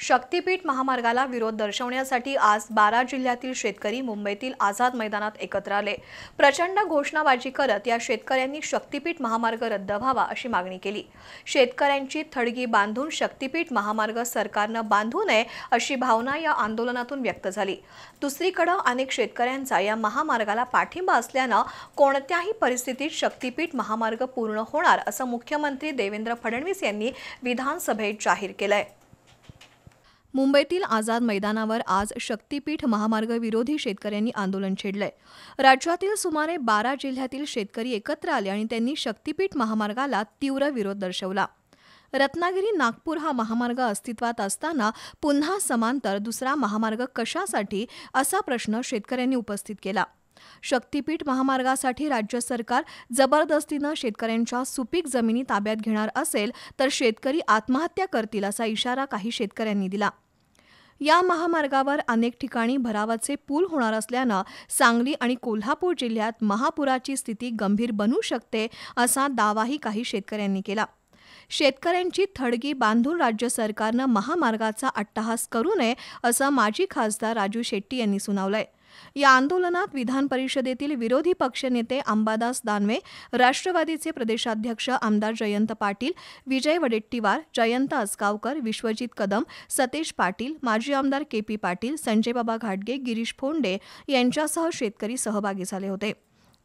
शक्तीपीठ महामार्गाला विरोध दर्शवण्यासाठी आज 12 जिल्ह्यातील शेतकरी मुंबईतील आझाद मैदानात एकत्र आले। प्रचंड घोषणाबाजी करत या शेतकऱ्यांनी शक्तीपीठ महामार्ग रद्द व्हावा अशी मागणी केली। शेतकऱ्यांची थडगी बांधून शक्तीपीठ महामार्ग सरकारने बांधू नये अशी भावना या आंदोलनातून व्यक्त झाली। दुसरीकडे अनेक शेतकऱ्यांचा या महामार्गाला पाठिंबा असल्याने कोणत्याही परिस्थितीत शक्तीपीठ महामार्ग पूर्ण होणार असं मुख्यमंत्री देवेंद्र फडणवीस यांनी विधानसभेत जाहीर केलंय। मुंबईतील आझाद मैदानावर आज शक्तीपीठ महामार्ग विरोधी शेतकऱ्यांनी आंदोलन छेडलंय। राज्यातील सुमारे 12 जिल्ह्यातील शेतकरी एकत्र आले आणि त्यांनी शक्तीपीठ महामार्गाला तीव्र विरोध दर्शवला। रत्नागिरी नागपूर हा महामार्ग अस्तित्वात असताना पुन्हा समांतर दुसरा महामार्ग कशासाठी असा प्रश्न शेतकऱ्यांनी उपस्थित केला। शक्तीपीठ महामार्गासाठी राज्य सरकार जबरदस्तीने शेतकऱ्यांच्या सुपीक जमिनी ताब्यात घेणार असेल तर शेतकरी आत्महत्या करतील असा इशारा काही शेतकऱ्यांनी दिला। या महामार्गावर अनेक ठिकाणी भरावाचे पूल होणार असल्याने सांगली आणि कोल्हापूर जिल्ह्यात महापुराची स्थिती गंभीर बनू शकते असा दावाही काही शेतकऱ्यांनी केला। शेतकऱ्यांची थडगी बांधून राज्य सरकारने महामार्गाचा अट्टहास करू नये असं माजी खासदार राजू शेट्टी यांनी सुनावलंय। या आंदोलनात विधान परिषदेतील विरोधी पक्षनेते अंबादास दानवे, राष्ट्रवादीचे प्रदेशाध्यक्ष आमदार जयंत पाटील, विजय वडेट्टीवार, जयंत अस्कावकर, विश्वजित कदम, सतेज पाटील, माजी आमदार के.पी. पाटील, संजयबाबा घाटगे, गिरीश फोंडे यांच्यासह शेतकरी सहभागी झाले होते।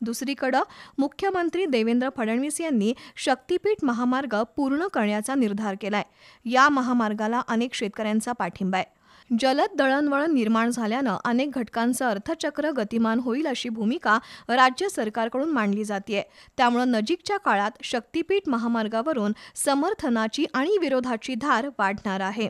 दुसरीकडे मुख्यमंत्री देवेंद्र फडणवीस यांनी शक्तीपीठ महामार्ग पूर्ण करण्याचा निर्धार केलाय। या महामार्गाला अनेक शेतकऱ्यांचा पाठिंबा आहे। जलद दळणवळण निर्माण झाल्यानं अनेक घटकांचं अर्थचक्र गतिमान होईल अशी भूमिका राज्य सरकारकडून मांडली जाते। त्यामुळे नजीकच्या काळात शक्तीपीठ महामार्गावरून समर्थनाची आणि विरोधाची धार वाढणार आहे।